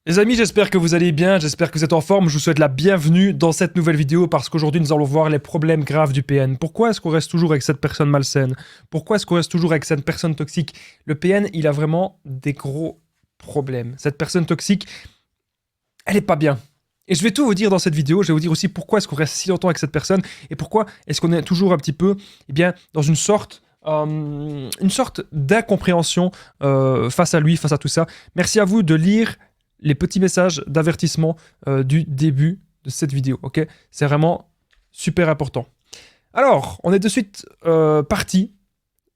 Les amis, j'espère que vous allez bien, j'espère que vous êtes en forme, je vous souhaite la bienvenue dans cette nouvelle vidéo parce qu'aujourd'hui nous allons voir les problèmes graves du PN. Pourquoi est-ce qu'on reste toujours avec cette personne malsaine? Pourquoi est-ce qu'on reste toujours avec cette personne toxique? Le PN, il a vraiment des gros problèmes. Cette personne toxique, elle est pas bien. Et je vais tout vous dire dans cette vidéo, je vais vous dire aussi pourquoi est-ce qu'on reste si longtemps avec cette personne et pourquoi est-ce qu'on est toujours un petit peu, eh bien, dans une sorte d'incompréhension face à lui, face à tout ça. Merci à vous de lire les petits messages d'avertissement du début de cette vidéo, ok? C'est vraiment super important. Alors, on est de suite parti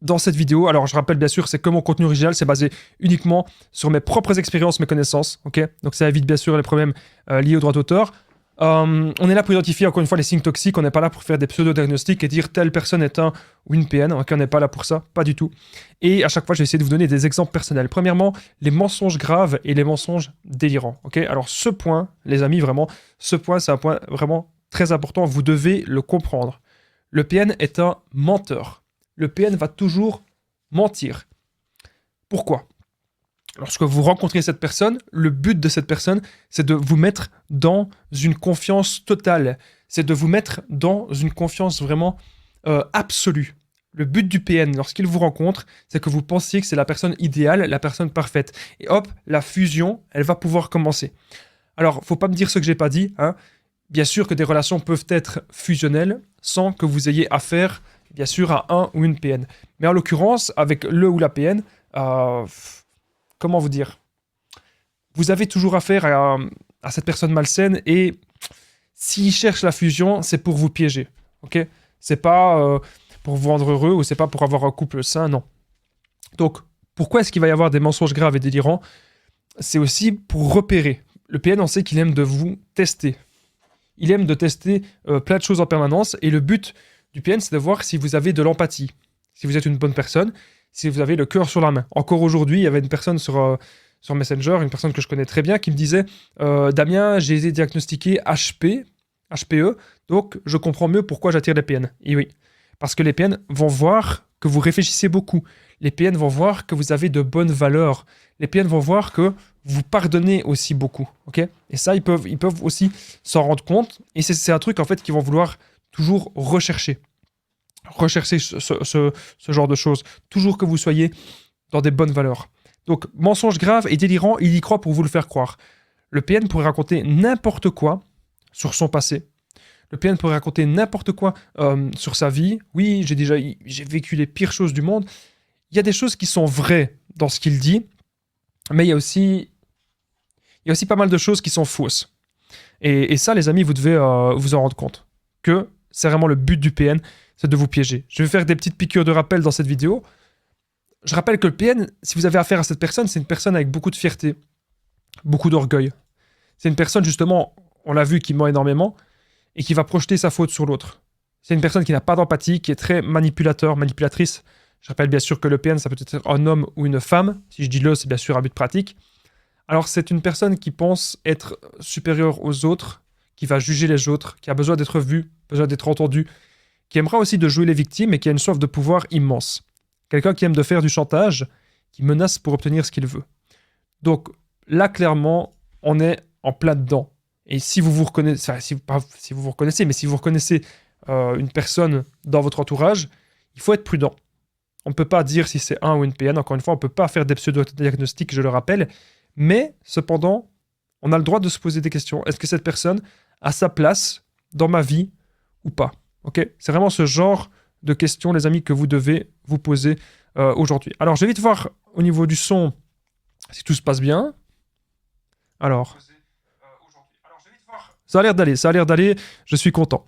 dans cette vidéo. Alors, je rappelle bien sûr, c'est que mon contenu original, c'est basé uniquement sur mes propres expériences, mes connaissances, ok? Donc ça évite bien sûr les problèmes liés au droit d'auteur. On est là pour identifier encore une fois les signes toxiques, on n'est pas là pour faire des pseudo-diagnostics et dire telle personne est un ou une PN, ok, on n'est pas là pour ça, pas du tout. Et à chaque fois, je vais essayer de vous donner des exemples personnels. Premièrement, les mensonges graves et les mensonges délirants, ok? Alors ce point, les amis, vraiment, ce point, c'est un point vraiment très important, vous devez le comprendre. Le PN est un menteur. Le PN va toujours mentir. Pourquoi ? Lorsque vous rencontrez cette personne, le but de cette personne, c'est de vous mettre dans une confiance totale. C'est de vous mettre dans une confiance vraiment absolue. Le but du PN, lorsqu'il vous rencontre, c'est que vous pensiez que c'est la personne idéale, la personne parfaite. Et hop, la fusion, elle va pouvoir commencer. Alors, faut pas me dire ce que j'ai pas dit, hein. Bien sûr que des relations peuvent être fusionnelles sans que vous ayez affaire, bien sûr, à un ou une PN. Mais en l'occurrence, avec le ou la PN, comment vous dire? Vous avez toujours affaire à cette personne malsaine et s'il cherche la fusion, c'est pour vous piéger, ok? C'est pas pour vous rendre heureux ou c'est pas pour avoir un couple sain, non. Donc, pourquoi est-ce qu'il va y avoir des mensonges graves et délirants? C'est aussi pour repérer. Le PN, on sait qu'il aime de vous tester. Il aime de tester plein de choses en permanence et le but du PN, c'est de voir si vous avez de l'empathie, si vous êtes une bonne personne, si vous avez le cœur sur la main. Encore aujourd'hui, il y avait une personne sur Messenger, une personne que je connais très bien, qui me disait Damien, j'ai été diagnostiqué HPE, donc je comprends mieux pourquoi j'attire les PN. Et oui, parce que les PN vont voir que vous réfléchissez beaucoup. Les PN vont voir que vous avez de bonnes valeurs. Les PN vont voir que vous pardonnez aussi beaucoup. Ok? Et ça, ils peuvent aussi s'en rendre compte. Et c'est un truc en fait qu'ils vont vouloir toujours rechercher. Rechercher ce genre de choses. Toujours que vous soyez dans des bonnes valeurs. Donc, mensonge grave et délirant, il y croit pour vous le faire croire. Le PN pourrait raconter n'importe quoi sur son passé. Le PN pourrait raconter n'importe quoi sur sa vie. Oui, j'ai vécu les pires choses du monde. Il y a des choses qui sont vraies dans ce qu'il dit, mais il y a aussi pas mal de choses qui sont fausses. Et ça, les amis, vous devez vous en rendre compte. Que c'est vraiment le but du PN, c'est de vous piéger. Je vais faire des petites piqûres de rappel dans cette vidéo. Je rappelle que le PN, si vous avez affaire à cette personne, c'est une personne avec beaucoup de fierté, beaucoup d'orgueil. C'est une personne, justement, on l'a vu, qui ment énormément et qui va projeter sa faute sur l'autre. C'est une personne qui n'a pas d'empathie, qui est très manipulatrice. Je rappelle bien sûr que le PN, ça peut être un homme ou une femme. Si je dis le, c'est bien sûr un but pratique. Alors, c'est une personne qui pense être supérieure aux autres, qui va juger les autres, qui a besoin d'être vue, besoin d'être entendue, qui aimera aussi de jouer les victimes et qui a une soif de pouvoir immense. Quelqu'un qui aime de faire du chantage, qui menace pour obtenir ce qu'il veut. Donc là, clairement, on est en plein dedans. Et si vous vous reconnaissez, enfin, si vous vous reconnaissez, mais si vous reconnaissez une personne dans votre entourage, il faut être prudent. On ne peut pas dire si c'est un ou une PN. Encore une fois, on ne peut pas faire des pseudo-diagnostics, je le rappelle. Mais, cependant, on a le droit de se poser des questions. Est-ce que cette personne a sa place dans ma vie ou pas? Ok? C'est vraiment ce genre de questions, les amis, que vous devez vous poser aujourd'hui. Alors, je vais vite voir au niveau du son si tout se passe bien. Alors, ça a l'air d'aller, je suis content.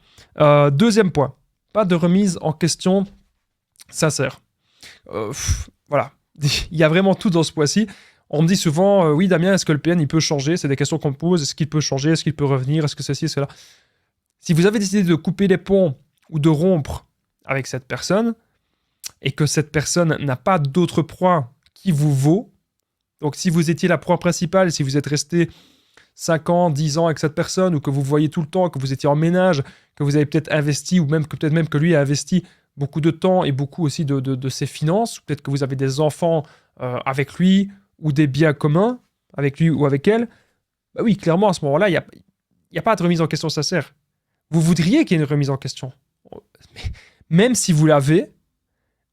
Deuxième point, pas de remise en question sincère. Voilà, il y a vraiment tout dans ce point-ci. On me dit souvent, oui Damien, est-ce que le PN il peut changer? C'est des questions qu'on me pose, est-ce qu'il peut changer? Est-ce qu'il peut revenir? Est-ce que ceci, est-ce que là? Si vous avez décidé de couper les ponts ou de rompre avec cette personne, et que cette personne n'a pas d'autre proie qui vous vaut, donc si vous étiez la proie principale, si vous êtes resté 5 ans, 10 ans avec cette personne, ou que vous voyez tout le temps, que vous étiez en ménage, que vous avez peut-être investi, ou même peut-être même que lui a investi beaucoup de temps et beaucoup aussi de ses finances, peut-être que vous avez des enfants avec lui, ou des biens communs avec lui ou avec elle, Bah oui, clairement, à ce moment-là, il y a pas de remise en question sincère. Vous voudriez qu'il y ait une remise en question. Mais même si vous l'avez,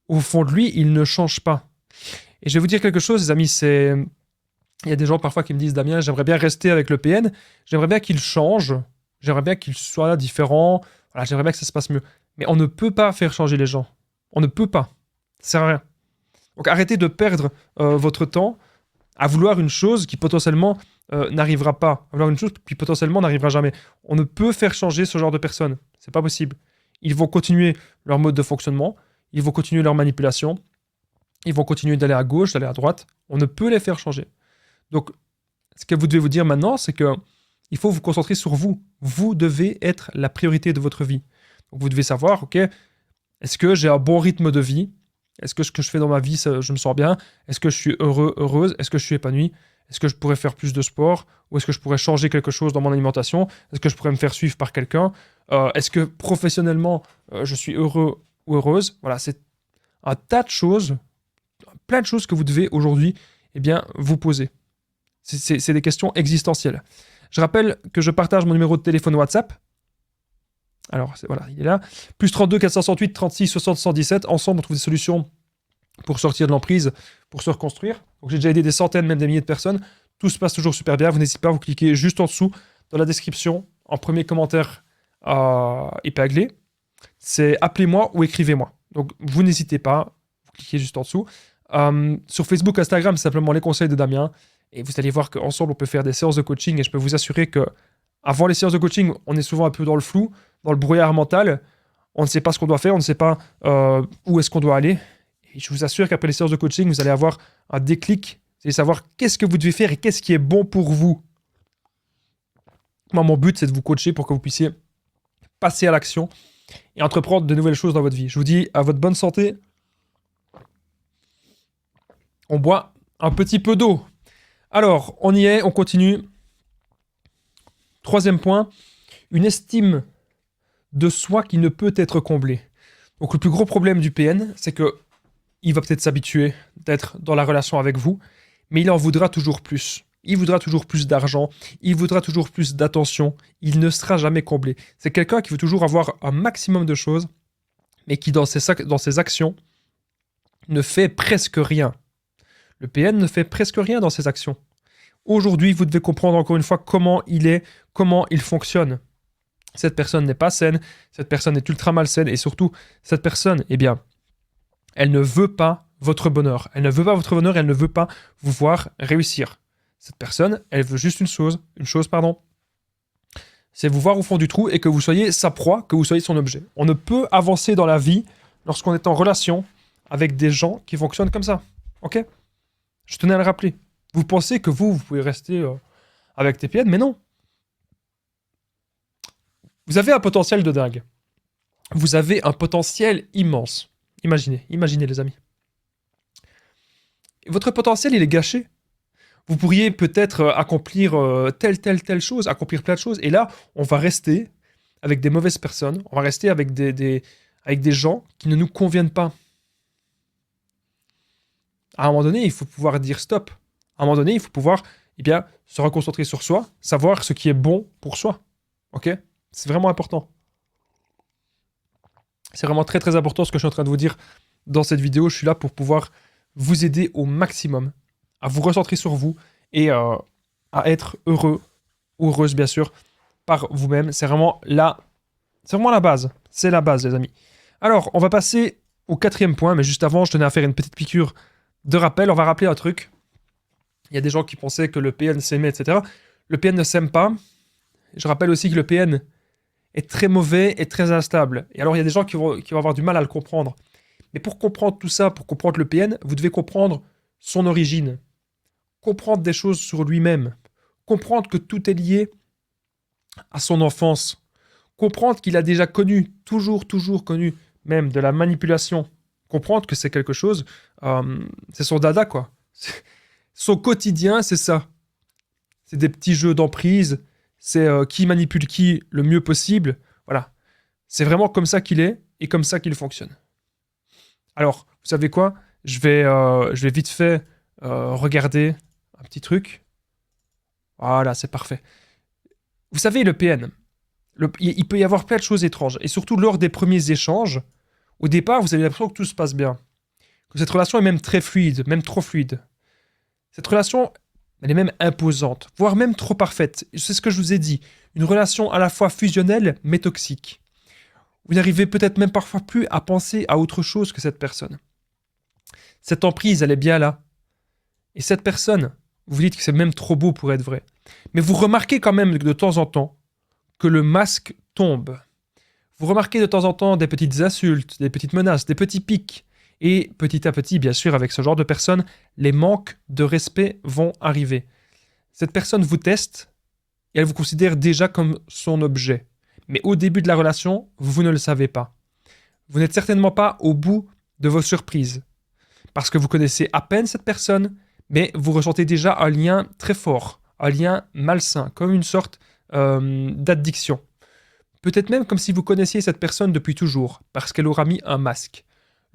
au fond de lui, il ne change pas. Et je vais vous dire quelque chose, les amis, c'est... Il y a des gens parfois qui me disent, Damien, j'aimerais bien rester avec le PN, j'aimerais bien qu'il change, j'aimerais bien qu'il soit différent, voilà, j'aimerais bien que ça se passe mieux. Mais on ne peut pas faire changer les gens. On ne peut pas. Ça sert à rien. Donc arrêtez de perdre votre temps à vouloir une chose qui potentiellement n'arrivera pas, à vouloir une chose qui potentiellement n'arrivera jamais. On ne peut faire changer ce genre de personnes. C'est pas possible. Ils vont continuer leur mode de fonctionnement, ils vont continuer leur manipulation, ils vont continuer d'aller à gauche, d'aller à droite. On ne peut les faire changer. Donc, ce que vous devez vous dire maintenant, c'est que il faut vous concentrer sur vous. Vous devez être la priorité de votre vie. Donc, vous devez savoir, ok, est-ce que j'ai un bon rythme de vie? Est-ce que ce que je fais dans ma vie, je me sens bien? Est-ce que je suis heureux, heureuse? Est-ce que je suis épanoui? Est-ce que je pourrais faire plus de sport? Ou est-ce que je pourrais changer quelque chose dans mon alimentation? Est-ce que je pourrais me faire suivre par quelqu'un? Est-ce que professionnellement, je suis heureux ou heureuse? Voilà, c'est un tas de choses, plein de choses que vous devez aujourd'hui vous poser. C'est des questions existentielles. Je rappelle que je partage mon numéro de téléphone WhatsApp. Alors, voilà, il est là. Plus 32 468 36 60 117. Ensemble, on trouve des solutions pour sortir de l'emprise, pour se reconstruire. Donc, j'ai déjà aidé des centaines, même des milliers de personnes. Tout se passe toujours super bien. Vous n'hésitez pas, vous cliquez juste en dessous, dans la description, en premier commentaire épinglé. C'est appelez-moi ou écrivez-moi. Donc, vous n'hésitez pas, vous cliquez juste en dessous. Sur Facebook, Instagram, c'est simplement les conseils de Damien. Et vous allez voir qu'ensemble, on peut faire des séances de coaching. Et je peux vous assurer que avant les séances de coaching, on est souvent un peu dans le flou, dans le brouillard mental. On ne sait pas ce qu'on doit faire, on ne sait pas où est-ce qu'on doit aller. Et je vous assure qu'après les séances de coaching, vous allez avoir un déclic. Vous allez savoir qu'est-ce que vous devez faire et qu'est-ce qui est bon pour vous. Moi, mon but, c'est de vous coacher pour que vous puissiez passer à l'action et entreprendre de nouvelles choses dans votre vie. Je vous dis à votre bonne santé. On boit un petit peu d'eau. Alors, on y est, on continue. Troisième point, une estime de soi qui ne peut être comblée. Donc le plus gros problème du PN, c'est que il va peut-être s'habituer d'être dans la relation avec vous, mais il en voudra toujours plus. Il voudra toujours plus d'argent, il voudra toujours plus d'attention, il ne sera jamais comblé. C'est quelqu'un qui veut toujours avoir un maximum de choses, mais qui dans ses actions ne fait presque rien. Le PN ne fait presque rien dans ses actions. Aujourd'hui, vous devez comprendre encore une fois comment il est, comment il fonctionne. Cette personne n'est pas saine, cette personne est ultra malsaine, et surtout, cette personne, elle ne veut pas votre bonheur. Elle ne veut pas votre bonheur, elle ne veut pas vous voir réussir. Cette personne, elle veut juste une chose, c'est vous voir au fond du trou et que vous soyez sa proie, que vous soyez son objet. On ne peut avancer dans la vie lorsqu'on est en relation avec des gens qui fonctionnent comme ça. Ok ? Je tenais à le rappeler. Vous pensez que vous pouvez rester avec tes pieds, mais non. Vous avez un potentiel de dingue. Vous avez un potentiel immense. Imaginez les amis. Votre potentiel, il est gâché. Vous pourriez peut-être accomplir telle chose, accomplir plein de choses, et là, on va rester avec des mauvaises personnes, on va rester avec des gens qui ne nous conviennent pas. À un moment donné, il faut pouvoir dire stop. À un moment donné, il faut pouvoir se reconcentrer sur soi, savoir ce qui est bon pour soi. Ok ? C'est vraiment important. C'est vraiment très très important ce que je suis en train de vous dire dans cette vidéo. Je suis là pour pouvoir vous aider au maximum à vous recentrer sur vous et à être heureux ou heureuse bien sûr par vous-même. C'est vraiment la base. C'est la base les amis. Alors on va passer au quatrième point, mais juste avant je tenais à faire une petite piqûre de rappel. On va rappeler un truc. Il y a des gens qui pensaient que le PN s'aimait, etc. Le PN ne s'aime pas. Je rappelle aussi que le PN est très mauvais et très instable. Et alors, il y a des gens qui vont avoir du mal à le comprendre. Mais pour comprendre tout ça, pour comprendre le PN, vous devez comprendre son origine. Comprendre des choses sur lui-même. Comprendre que tout est lié à son enfance. Comprendre qu'il a déjà connu, toujours connu, même de la manipulation. Comprendre que c'est quelque chose, c'est son dada, quoi. Son quotidien, c'est ça. C'est des petits jeux d'emprise, c'est qui manipule qui le mieux possible. Voilà. C'est vraiment comme ça qu'il est et comme ça qu'il fonctionne. Alors, vous savez quoi ? Je vais vite fait regarder un petit truc. Voilà, c'est parfait. Vous savez, le PN, il peut y avoir plein de choses étranges. Et surtout, lors des premiers échanges, au départ, vous avez l'impression que tout se passe bien. Que cette relation est même très fluide, même trop fluide. Cette relation, elle est même imposante, voire même trop parfaite. C'est ce que je vous ai dit. Une relation à la fois fusionnelle, mais toxique. Vous n'arrivez peut-être même parfois plus à penser à autre chose que cette personne. Cette emprise, elle est bien là. Et cette personne, vous dites que c'est même trop beau pour être vrai. Mais vous remarquez quand même de temps en temps que le masque tombe. Vous remarquez de temps en temps des petites insultes, des petites menaces, des petits pics. Et petit à petit, bien sûr, avec ce genre de personnes, les manques de respect vont arriver. Cette personne vous teste et elle vous considère déjà comme son objet. Mais au début de la relation, vous ne le savez pas. Vous n'êtes certainement pas au bout de vos surprises. Parce que vous connaissez à peine cette personne, mais vous ressentez déjà un lien très fort, un lien malsain, comme une sorte d'addiction. Peut-être même comme si vous connaissiez cette personne depuis toujours, parce qu'elle aura mis un masque.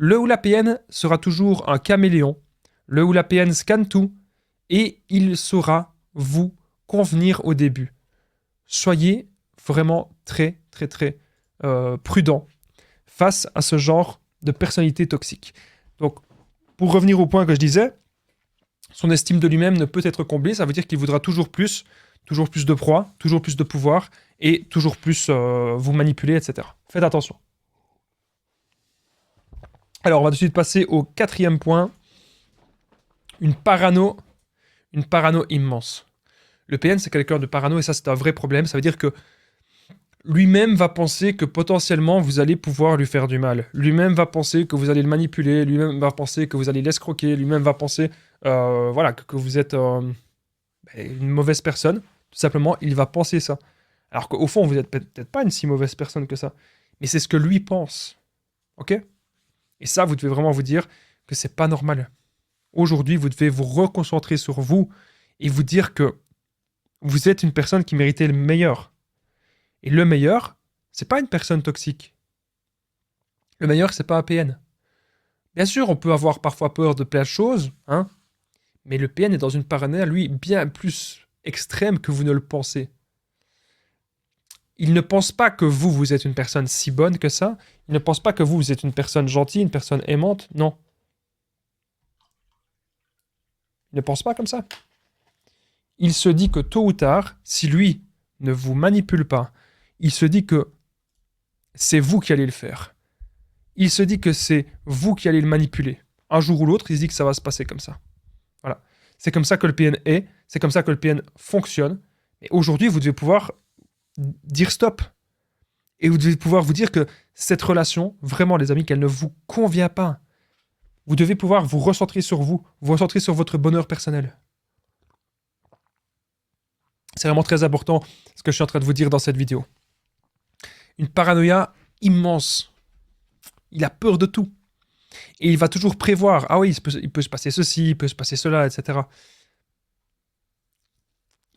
Le ou la PN sera toujours un caméléon. Le ou la PN scanne tout, et il saura vous convenir au début. Soyez vraiment très prudent face à ce genre de personnalité toxique. Donc, pour revenir au point que je disais, son estime de lui-même ne peut être comblée, ça veut dire qu'il voudra toujours plus de proie, toujours plus de pouvoir, et toujours plus vous manipuler, etc. Faites attention. Alors, on va tout de suite passer au 4e point. Une parano immense. Le PN, c'est quelqu'un de parano, et ça, c'est un vrai problème. Ça veut dire que lui-même va penser que potentiellement, vous allez pouvoir lui faire du mal. Lui-même va penser que vous allez le manipuler. Lui-même va penser que vous allez l'escroquer. Lui-même va penser que vous êtes une mauvaise personne. Tout simplement, il va penser ça. Alors qu'au fond, vous n'êtes peut-être pas une si mauvaise personne que ça. Mais c'est ce que lui pense. Ok ? Et ça, vous devez vraiment vous dire que c'est pas normal. Aujourd'hui, vous devez vous reconcentrer sur vous et vous dire que vous êtes une personne qui méritait le meilleur. Et le meilleur, c'est pas une personne toxique. Le meilleur, c'est pas un PN. Bien sûr, on peut avoir parfois peur de plein de choses, hein, mais le PN est dans une paranoïa, lui, bien plus extrême que vous ne le pensez. Il ne pense pas que vous êtes une personne si bonne que ça. Il ne pense pas que vous êtes une personne gentille, une personne aimante. Non. Il ne pense pas comme ça. Il se dit que tôt ou tard, si lui ne vous manipule pas, il se dit que c'est vous qui allez le faire. Il se dit que c'est vous qui allez le manipuler. Un jour ou l'autre, il se dit que ça va se passer comme ça. Voilà. C'est comme ça que le PN est, c'est comme ça que le PN fonctionne. Et aujourd'hui, vous devez pouvoir dire stop. Et vous devez pouvoir vous dire que cette relation, vraiment les amis, qu'elle ne vous convient pas. Vous devez pouvoir vous recentrer sur vous recentrer sur votre bonheur personnel. C'est vraiment très important ce que je suis en train de vous dire dans cette vidéo. Une paranoïa immense. Il a peur de tout. Et il va toujours prévoir. Ah oui, il peut se passer ceci, il peut se passer cela, etc.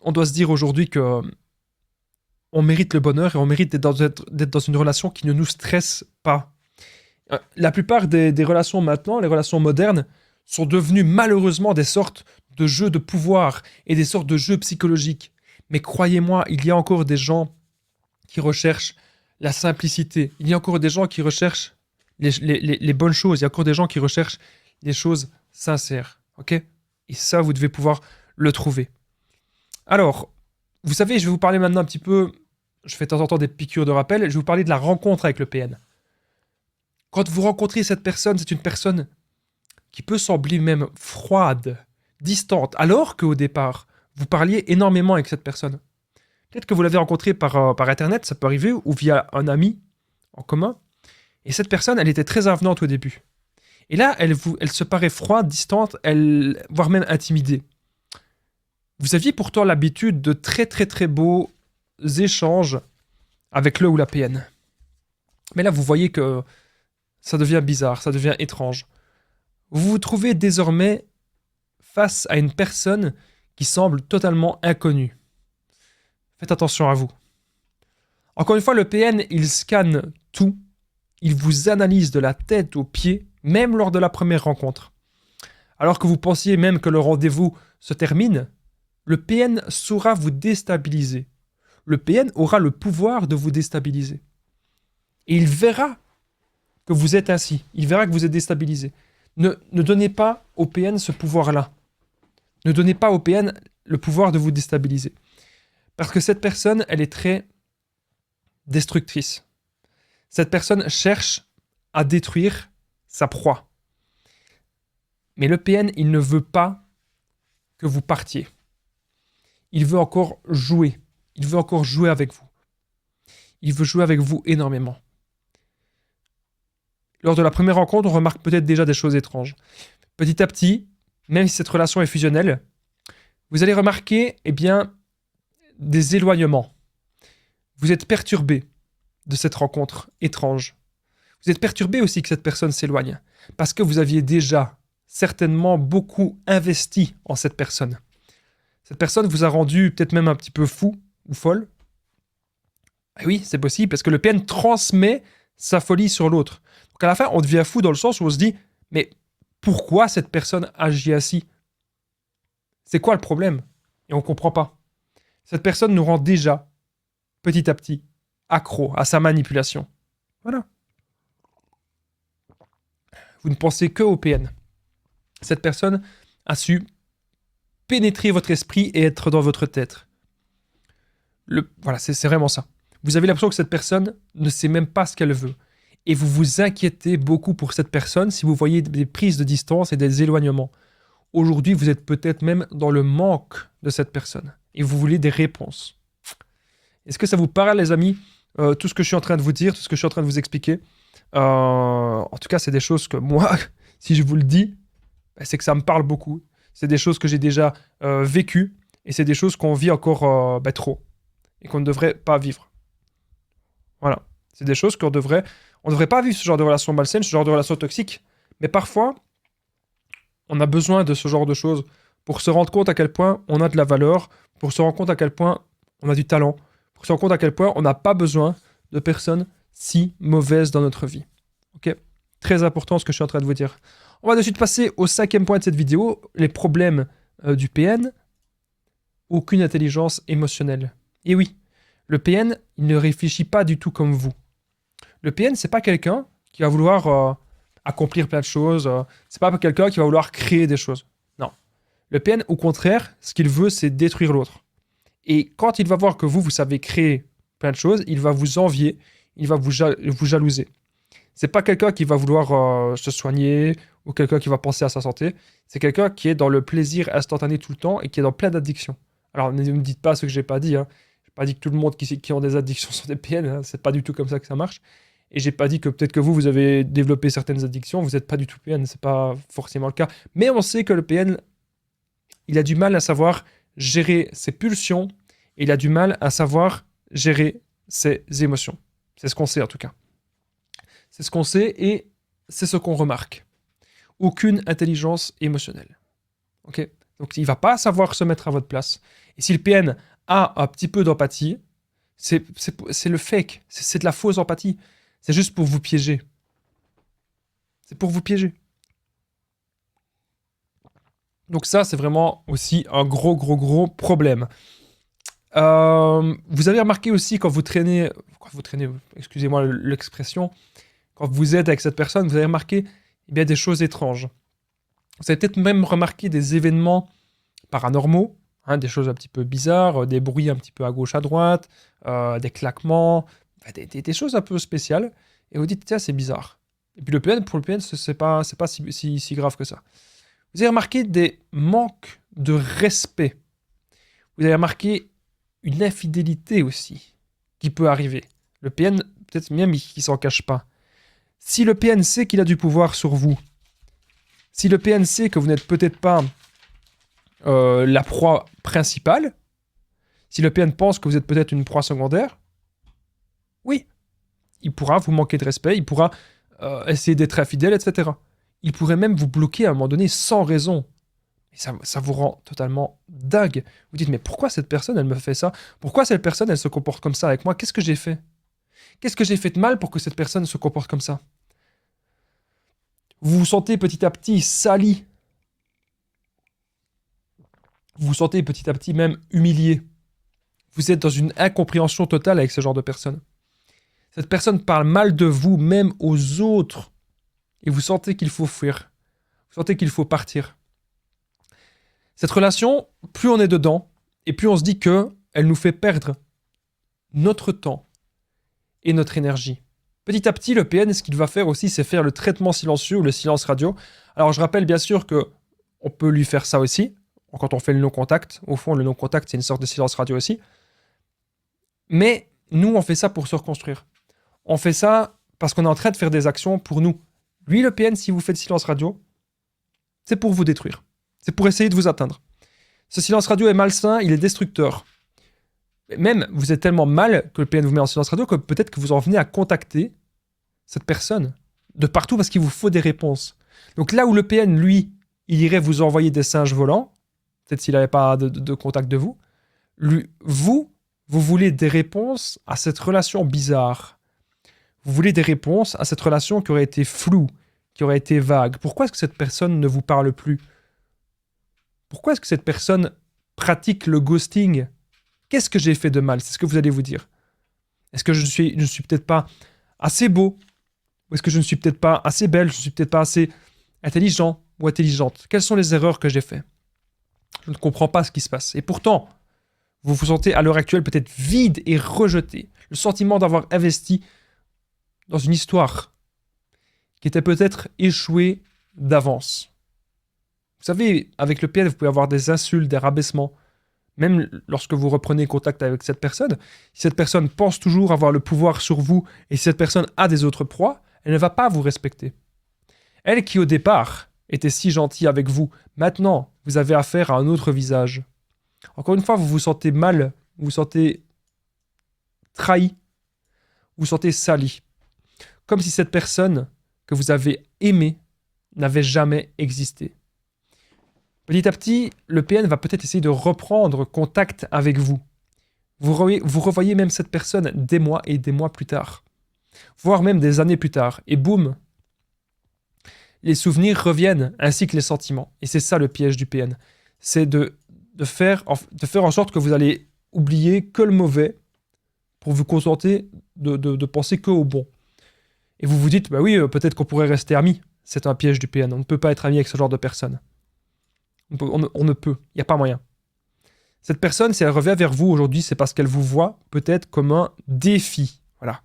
On doit se dire aujourd'hui que on mérite le bonheur et on mérite d'être dans une relation qui ne nous stresse pas. La plupart des relations maintenant, les relations modernes, sont devenues malheureusement des sortes de jeux de pouvoir et des sortes de jeux psychologiques. Mais croyez-moi, il y a encore des gens qui recherchent la simplicité. Il y a encore des gens qui recherchent les bonnes choses. Il y a encore des gens qui recherchent des choses sincères. Ok ? Et ça, vous devez pouvoir le trouver. Alors, vous savez, je vais vous parler maintenant un petit peu, je fais de temps en temps des piqûres de rappel, je vais vous parler de la rencontre avec le PN. Quand vous rencontrez cette personne, c'est une personne qui peut sembler même froide, distante, alors qu'au départ, vous parliez énormément avec cette personne. Peut-être que vous l'avez rencontrée par Internet, ça peut arriver, ou via un ami en commun. Et cette personne, elle était très avenante au début. Et là, elle se paraît froide, distante, voire même intimidée. Vous aviez pourtant l'habitude de très beaux échanges avec le ou la PN. Mais là, vous voyez que ça devient bizarre, ça devient étrange. Vous vous trouvez désormais face à une personne qui semble totalement inconnue. Faites attention à vous. Encore une fois, le PN, il scanne tout. Il vous analyse de la tête aux pieds, même lors de la première rencontre. Alors que vous pensiez même que le rendez-vous se termine, Le PN saura vous déstabiliser. Le PN aura le pouvoir de vous déstabiliser. Et il verra que vous êtes ainsi. Il verra que vous êtes déstabilisé. Ne donnez pas au PN ce pouvoir-là. Ne donnez pas au PN le pouvoir de vous déstabiliser. Parce que cette personne, elle est très destructrice. Cette personne cherche à détruire sa proie. Mais le PN, il ne veut pas que vous partiez. Il veut encore jouer. Il veut encore jouer avec vous. Il veut jouer avec vous énormément. Lors de la première rencontre, on remarque peut-être déjà des choses étranges. Petit à petit, même si cette relation est fusionnelle, vous allez remarquer, des éloignements. Vous êtes perturbé de cette rencontre étrange. Vous êtes perturbé aussi que cette personne s'éloigne, parce que vous aviez déjà certainement beaucoup investi en cette personne. Cette personne vous a rendu peut-être même un petit peu fou ou folle. Et oui, c'est possible, parce que le PN transmet sa folie sur l'autre. Donc à la fin, on devient fou dans le sens où on se dit, mais pourquoi cette personne agit ainsi? C'est quoi le problème? Et on ne comprend pas. Cette personne nous rend déjà, petit à petit, accro à sa manipulation. Voilà. Vous ne pensez que au PN. Cette personne a su pénétrer votre esprit et être dans votre tête. Voilà, c'est vraiment ça. Vous avez l'impression que cette personne ne sait même pas ce qu'elle veut. Et vous vous inquiétez beaucoup pour cette personne si vous voyez des prises de distance et des éloignements. Aujourd'hui, vous êtes peut-être même dans le manque de cette personne. Et vous voulez des réponses. Est-ce que ça vous parle, les amis? Tout ce que je suis en train de vous dire, tout ce que je suis en train de vous expliquer. En tout cas, c'est des choses que moi, si je vous le dis, c'est que ça me parle beaucoup. C'est des choses que j'ai déjà vécues. Et c'est des choses qu'on vit encore trop. Et qu'on ne devrait pas vivre. Voilà. C'est des choses qu'on devrait... On ne devrait pas vivre ce genre de relation malsaine, ce genre de relation toxique. Mais parfois, on a besoin de ce genre de choses pour se rendre compte à quel point on a de la valeur, pour se rendre compte à quel point on a du talent, pour se rendre compte à quel point on n'a pas besoin de personnes si mauvaises dans notre vie. Ok? Très important ce que je suis en train de vous dire. On va de suite passer au 5e point de cette vidéo, les problèmes du PN. Aucune intelligence émotionnelle. Et oui, le PN, il ne réfléchit pas du tout comme vous. Le PN, c'est pas quelqu'un qui va vouloir accomplir plein de choses. C'est pas quelqu'un qui va vouloir créer des choses. Non. Le PN, au contraire, ce qu'il veut, c'est détruire l'autre. Et quand il va voir que vous savez créer plein de choses, il va vous envier, il va vous jalouser. C'est pas quelqu'un qui va vouloir se soigner ou quelqu'un qui va penser à sa santé. C'est quelqu'un qui est dans le plaisir instantané tout le temps et qui est dans plein d'addictions. Alors, ne me dites pas ce que j'ai pas dit. Hein. J'ai pas dit que tout le monde qui ont des addictions sont des PN. Hein. C'est pas du tout comme ça que ça marche. Et j'ai pas dit que peut-être que vous avez développé certaines addictions. Vous n'êtes pas du tout PN. C'est pas forcément le cas. Mais on sait que le PN, il a du mal à savoir gérer ses pulsions. Et il a du mal à savoir gérer ses émotions. C'est ce qu'on sait en tout cas. C'est ce qu'on sait et c'est ce qu'on remarque. Aucune intelligence émotionnelle. Ok? Donc il ne va pas savoir se mettre à votre place. Et si le PN a un petit peu d'empathie, c'est le fake. C'est de la fausse empathie. C'est juste pour vous piéger. C'est pour vous piéger. Donc ça, c'est vraiment aussi un gros problème. Vous avez remarqué aussi quand vous traînez, excusez-moi l'expression, quand vous êtes avec cette personne, vous avez remarqué des choses étranges. Vous avez peut-être même remarqué des événements paranormaux, hein, des choses un petit peu bizarres, des bruits un petit peu à gauche, à droite, des claquements, des choses un peu spéciales. Et vous dites, tiens, c'est bizarre. Et puis pour le PN, c'est pas si grave que ça. Vous avez remarqué des manques de respect. Vous avez remarqué une infidélité aussi qui peut arriver. Le PN, peut-être même qu'il s'en cache pas. Si le PN sait qu'il a du pouvoir sur vous, si le PN sait que vous n'êtes peut-être pas la proie principale, si le PN pense que vous êtes peut-être une proie secondaire, oui, il pourra vous manquer de respect, il pourra essayer d'être infidèle, etc. Il pourrait même vous bloquer à un moment donné sans raison. Et ça vous rend totalement dingue. Vous dites, mais pourquoi cette personne, elle me fait ça? Pourquoi cette personne, elle se comporte comme ça avec moi? Qu'est-ce que j'ai fait? Qu'est-ce que j'ai fait de mal pour que cette personne se comporte comme ça? Vous vous sentez petit à petit sali. Vous vous sentez petit à petit même humilié. Vous êtes dans une incompréhension totale avec ce genre de personne. Cette personne parle mal de vous, même aux autres. Et vous sentez qu'il faut fuir. Vous sentez qu'il faut partir. Cette relation, plus on est dedans, et plus on se dit qu'elle nous fait perdre notre temps et notre énergie. Petit à petit, le PN, ce qu'il va faire aussi, c'est faire le traitement silencieux ou le silence radio. Alors, je rappelle bien sûr qu'on peut lui faire ça aussi, quand on fait le non-contact. Au fond, le non-contact, c'est une sorte de silence radio aussi. Mais nous, on fait ça pour se reconstruire. On fait ça parce qu'on est en train de faire des actions pour nous. Lui, le PN, si vous faites silence radio, c'est pour vous détruire. C'est pour essayer de vous atteindre. Ce silence radio est malsain, il est destructeur. Même, vous êtes tellement mal que le PN vous met en silence radio que peut-être que vous en venez à contacter cette personne de partout parce qu'il vous faut des réponses. Donc là où le PN, lui, il irait vous envoyer des singes volants, peut-être s'il n'avait pas de contact de vous, vous voulez des réponses à cette relation bizarre. Vous voulez des réponses à cette relation qui aurait été floue, qui aurait été vague. Pourquoi est-ce que cette personne ne vous parle plus? Pourquoi est-ce que cette personne pratique le ghosting? Qu'est-ce que j'ai fait de mal? C'est ce que vous allez vous dire. Est-ce que je ne suis peut-être pas assez beau? Ou est-ce que je ne suis peut-être pas assez belle? Je ne suis peut-être pas assez intelligent ou intelligente? Quelles sont les erreurs que j'ai faites? Je ne comprends pas ce qui se passe. Et pourtant, vous vous sentez à l'heure actuelle peut-être vide et rejeté. Le sentiment d'avoir investi dans une histoire qui était peut-être échouée d'avance. Vous savez, avec le PN, vous pouvez avoir des insultes, des rabaissements. Même lorsque vous reprenez contact avec cette personne, si cette personne pense toujours avoir le pouvoir sur vous et si cette personne a des autres proies, elle ne va pas vous respecter. Elle qui au départ était si gentille avec vous, maintenant vous avez affaire à un autre visage. Encore une fois, vous vous sentez mal, vous vous sentez trahi, vous vous sentez sali. Comme si cette personne que vous avez aimée n'avait jamais existé. Petit à petit, le PN va peut-être essayer de reprendre contact avec vous. Vous revoyez même cette personne des mois et des mois plus tard, voire même des années plus tard, et boum, les souvenirs reviennent, ainsi que les sentiments. Et c'est ça le piège du PN. C'est de faire en sorte que vous allez oublier que le mauvais pour vous contenter de penser que au bon. Et vous vous dites, bah oui, peut-être qu'on pourrait rester amis. C'est un piège du PN. On ne peut pas être ami avec ce genre de personne. On ne peut. Il n'y a pas moyen. Cette personne, si elle revient vers vous aujourd'hui, c'est parce qu'elle vous voit peut-être comme un défi. Voilà.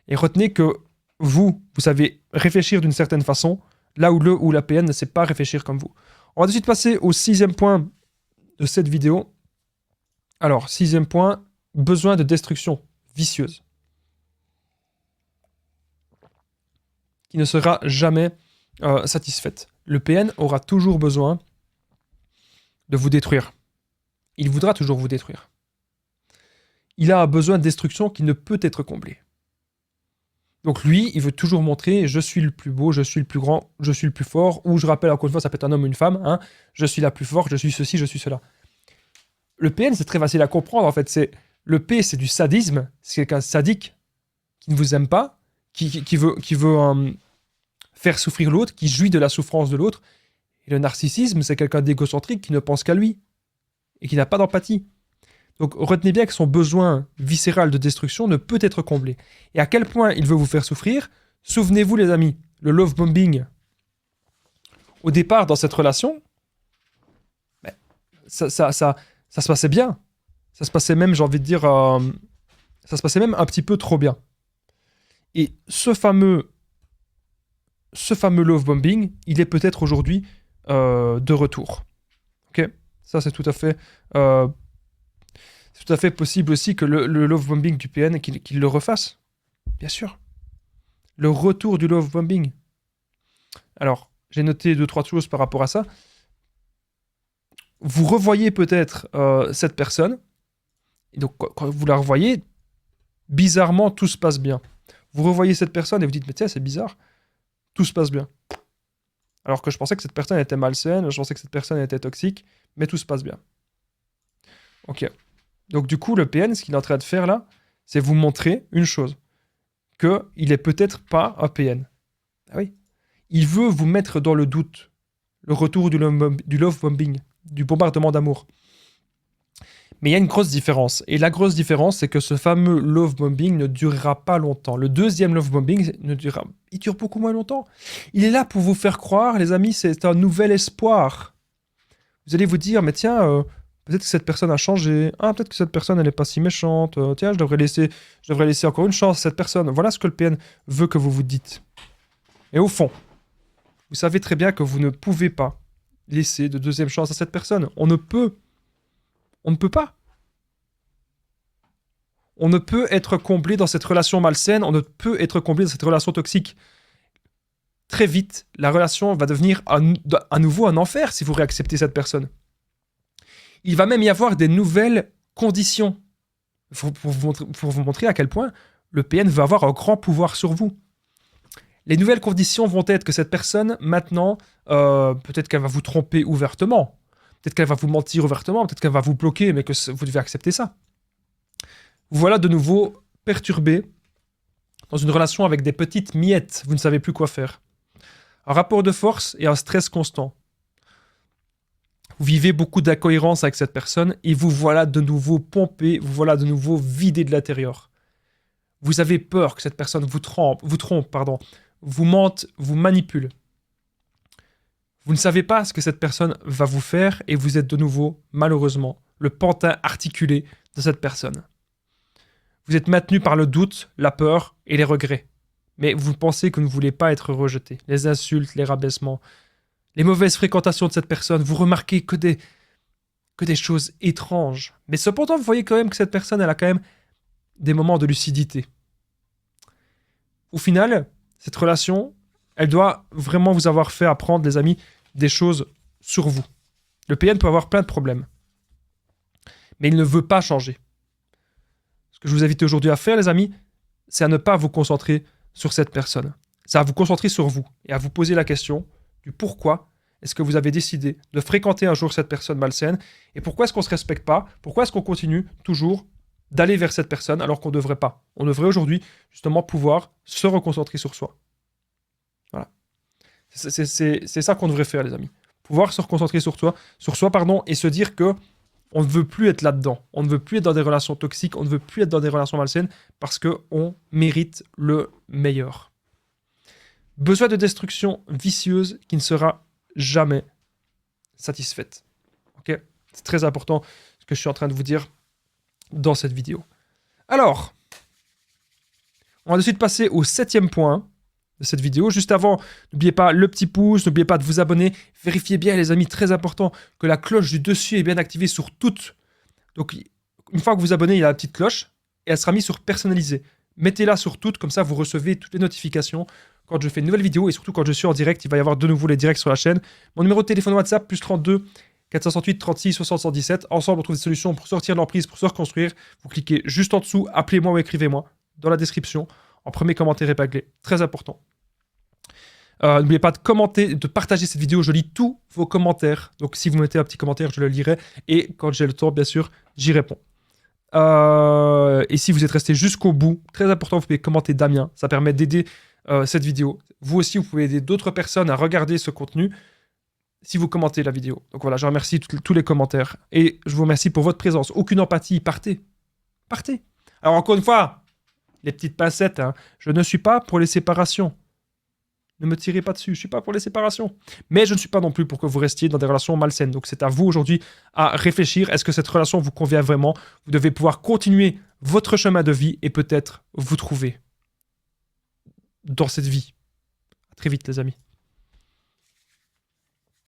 Et retenez que vous savez réfléchir d'une certaine façon, là où la PN ne sait pas réfléchir comme vous. On va tout de suite passer au 6e point de cette vidéo. Alors, 6e point, besoin de destruction vicieuse. Qui ne sera jamais satisfaite. Le PN aura toujours besoin de vous détruire. Il voudra toujours vous détruire. Il a un besoin de destruction qui ne peut être comblé. Donc lui, il veut toujours montrer « je suis le plus beau, je suis le plus grand, je suis le plus fort » ou je rappelle encore une fois, ça peut être un homme ou une femme, hein, « je suis la plus forte, je suis ceci, je suis cela ». Le PN, c'est très facile à comprendre en fait. Le P, c'est du sadisme, c'est quelqu'un de sadique qui ne vous aime pas, qui veut faire souffrir l'autre, qui jouit de la souffrance de l'autre. Et le narcissisme, c'est quelqu'un d'égocentrique qui ne pense qu'à lui et qui n'a pas d'empathie. Donc retenez bien que son besoin viscéral de destruction ne peut être comblé. Et à quel point il veut vous faire souffrir, souvenez-vous les amis, le love bombing. Au départ, dans cette relation, ben, ça se passait bien. Ça se passait même, j'ai envie de dire, ça se passait même un petit peu trop bien. Et ce fameux love bombing, il est peut-être aujourd'hui de retour. Ok, ça c'est tout à fait possible aussi que le love bombing du PN qu'il le refasse. Bien sûr. Le retour du love bombing. Alors, j'ai noté 2-3 choses par rapport à ça. Vous revoyez peut-être cette personne. Et donc, quand vous la revoyez, bizarrement, tout se passe bien. Vous revoyez cette personne et vous dites, mais tiens, c'est bizarre. Tout se passe bien. Alors que je pensais que cette personne était malsaine, je pensais que cette personne était toxique, mais tout se passe bien. Ok. Donc du coup, le PN, ce qu'il est en train de faire là, c'est vous montrer une chose. Qu'il est peut-être pas un PN. Ah oui. Il veut vous mettre dans le doute. Le retour du love bombing, du bombardement d'amour. Mais il y a une grosse différence. Et la grosse différence, c'est que ce fameux love bombing ne durera pas longtemps. Le deuxième love bombing il dure beaucoup moins longtemps. Il est là pour vous faire croire, les amis, c'est un nouvel espoir. Vous allez vous dire, mais tiens, peut-être que cette personne a changé. Ah, peut-être que cette personne, elle n'est pas si méchante. Tiens, je devrais laisser encore une chance à cette personne. Voilà ce que le PN veut que vous vous dites. Et au fond, vous savez très bien que vous ne pouvez pas laisser de deuxième chance à cette personne. On ne peut pas. On ne peut être comblé dans cette relation malsaine, on ne peut être comblé dans cette relation toxique. Très vite, la relation va devenir à nouveau un enfer si vous réacceptez cette personne. Il va même y avoir des nouvelles conditions pour vous montrer à quel point le PN va avoir un grand pouvoir sur vous. Les nouvelles conditions vont être que cette personne, maintenant, peut-être qu'elle va vous tromper ouvertement, peut-être qu'elle va vous mentir ouvertement, peut-être qu'elle va vous bloquer, mais que vous devez accepter ça. Vous voilà de nouveau perturbé dans une relation avec des petites miettes, vous ne savez plus quoi faire. Un rapport de force et un stress constant. Vous vivez beaucoup d'incohérence avec cette personne et vous voilà de nouveau pompé, vous voilà de nouveau vidé de l'intérieur. Vous avez peur que cette personne vous trompe, vous mente, vous manipule. Vous ne savez pas ce que cette personne va vous faire et vous êtes de nouveau, malheureusement, le pantin articulé de cette personne. Vous êtes maintenu par le doute, la peur et les regrets. Mais vous pensez que vous ne voulez pas être rejeté. Les insultes, les rabaissements, les mauvaises fréquentations de cette personne, vous remarquez que des choses étranges. Mais cependant, vous voyez quand même que cette personne, elle a quand même des moments de lucidité. Au final, cette relation, elle doit vraiment vous avoir fait apprendre, les amis, des choses sur vous. Le PN peut avoir plein de problèmes. Mais il ne veut pas changer. Ce que je vous invite aujourd'hui à faire, les amis, c'est à ne pas vous concentrer sur cette personne. C'est à vous concentrer sur vous et à vous poser la question du pourquoi est-ce que vous avez décidé de fréquenter un jour cette personne malsaine et pourquoi est-ce qu'on ne se respecte pas, pourquoi est-ce qu'on continue toujours d'aller vers cette personne alors qu'on ne devrait pas. On devrait aujourd'hui justement pouvoir se reconcentrer sur soi. Voilà. C'est ça qu'on devrait faire, les amis. Pouvoir se reconcentrer sur soi, et se dire que on ne veut plus être là-dedans. On ne veut plus être dans des relations toxiques, on ne veut plus être dans des relations malsaines parce qu'on mérite le meilleur. Besoin de destruction vicieuse qui ne sera jamais satisfaite. Ok ? C'est très important ce que je suis en train de vous dire dans cette vidéo. Alors, on va de suite passer au 7e point de cette vidéo. Juste avant, n'oubliez pas le petit pouce, n'oubliez pas de vous abonner. Vérifiez bien, les amis, très important, que la cloche du dessus est bien activée sur toutes. Donc, une fois que vous vous abonnez, il y a la petite cloche et elle sera mise sur personnaliser. Mettez-la sur toutes, comme ça vous recevez toutes les notifications quand je fais une nouvelle vidéo et surtout quand je suis en direct, il va y avoir de nouveau les directs sur la chaîne. Mon numéro de téléphone WhatsApp, plus 32 468 36 60 117. Ensemble, on trouve des solutions pour sortir de l'emprise, pour se reconstruire. Vous cliquez juste en dessous, appelez-moi ou écrivez-moi dans la description, en premier commentaire épinglé. Très important. N'oubliez pas de commenter, de partager cette vidéo. Je lis tous vos commentaires. Donc, si vous mettez un petit commentaire, je le lirai. Et quand j'ai le temps, bien sûr, j'y réponds. Et si vous êtes resté jusqu'au bout, très important, vous pouvez commenter Damien. Ça permet d'aider cette vidéo. Vous aussi, vous pouvez aider d'autres personnes à regarder ce contenu si vous commentez la vidéo. Donc voilà, je remercie tous les commentaires. Et je vous remercie pour votre présence. Aucune empathie, partez. Partez. Alors encore une fois, les petites pincettes, hein, je ne suis pas pour les séparations. Ne me tirez pas dessus, je ne suis pas pour les séparations. Mais je ne suis pas non plus pour que vous restiez dans des relations malsaines. Donc c'est à vous aujourd'hui à réfléchir. Est-ce que cette relation vous convient vraiment? Vous devez pouvoir continuer votre chemin de vie et peut-être vous trouver dans cette vie. À très vite, les amis.